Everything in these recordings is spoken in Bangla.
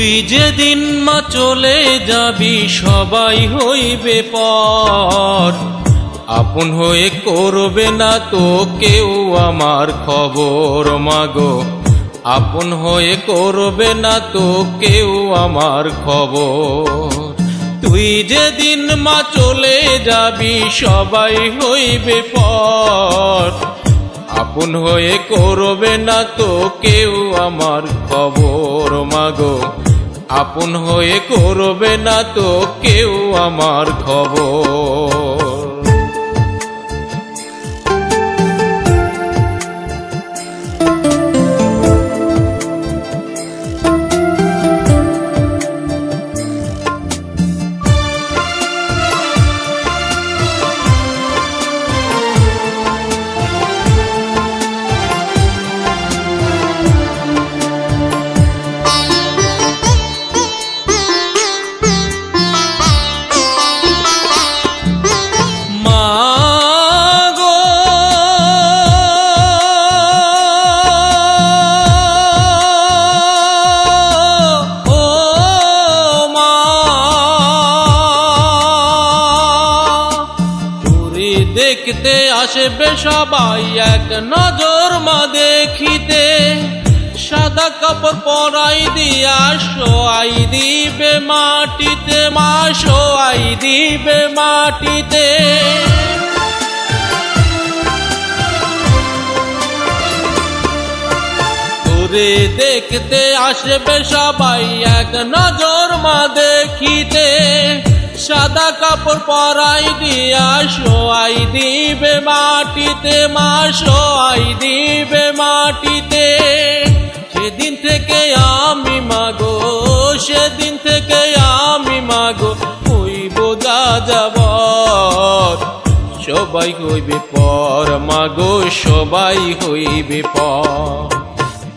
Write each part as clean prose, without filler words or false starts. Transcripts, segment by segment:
তুই যেদিন মা চলে যাবি সবাই হইবে পর, আপন হয়ে করবে না তো কেউ আমার খবর মাগো, আপন হয়ে করবে না তো কেউ আমার খবর। তুই যেদিন মা চলে যাবি সবাই হইবে পর, আপন হয়ে করবে না তো কেউ আমার খবর মাগো, আপন হয়ে করবে না তো কেউ আমার খবর। দেখতে আসবে সবাই এক নজর মা দেখিতে, সাদা কাপড় পরাই দিয়া শোয়াই দিবে মাটিতে, মা শোয়াই দিবে মাটিতে। তোরে দেখতে আসবে সবাই এক নজর মা দেখিতে, সাদা কাপড় পরাই দিয়া শোয়াই দিবে মাটিতে, মা শোয়াই দিবে মাটিতে। সেদিন থেকে আমি মাগো, সেদিন থেকে আমি মাগো হইব যাযাবর, সবাই হইবে পর মাগো, সবাই হইবে পর।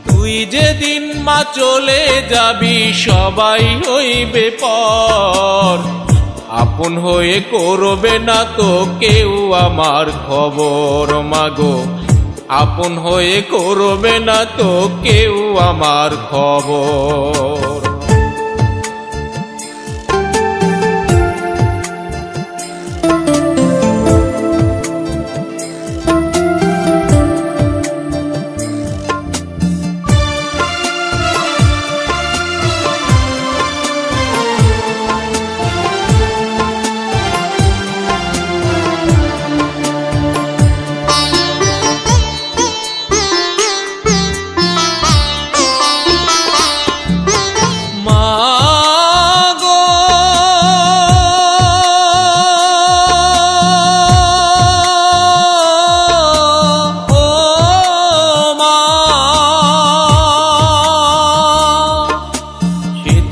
তুই যেদিন মা চলে যাবি সবাই হইবে পর, আপন হয়ে করবে না তো কেউ আমার খবর মাগো, আপন হয়ে করবে না তো কেউ আমার খবর।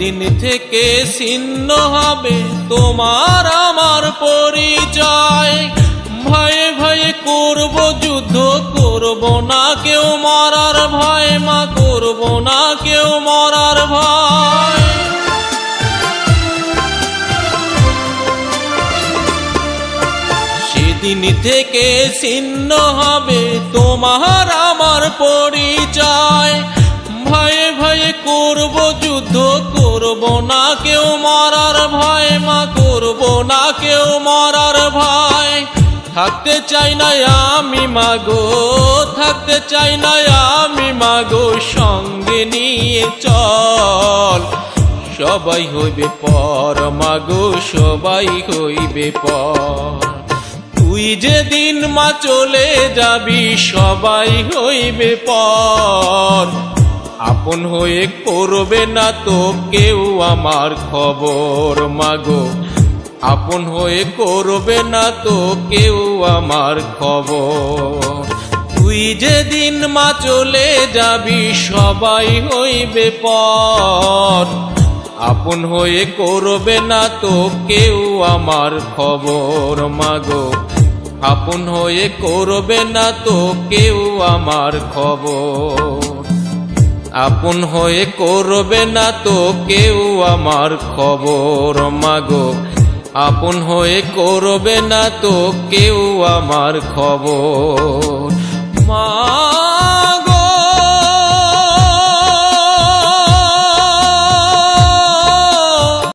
দিন থেকে ছিন্ন হবে তোমার আমার পরিচয়, ভয়ে ভয়ে করব যুদ্ধ, করব না কেউ মরার ভয় মা, করব না কেউ মরার ভয়। সেদিন থেকে ছিন্ন হবে তোমার আমার পরিচয়, ভয়ে ভয়ে করব যুদ্ধ, করব না কেউ মরার ভয় মা, করব না কেউ মরার ভয়। থাকতে চাই না আমি মাগো, থাকতে চাই না আমি মাগো, সঙ্গে নিয়ে চল, সবাই হইবে পর মাগো, সবাই হইবে পর। তুই যেদিন মা চলে যাবি সবাই হইবে পর, আপন হয়ে করবে না তো কেউ আমার খবর মাগো, আপন হয়ে করবে না তো কেউ আমার খবর। তুই যেদিন মা চলে যাবি সবাই হইবে পর, আপন হয়ে করবে না তো কেউ আমার খবর মাগো, আপন হয়ে করবে না তো কেউ আমার খবর, আপন হয়ে করবে না তো কেউ আমার খবর মাগো, আপন হয়ে করবে না তো কেউ আমার খবর মা।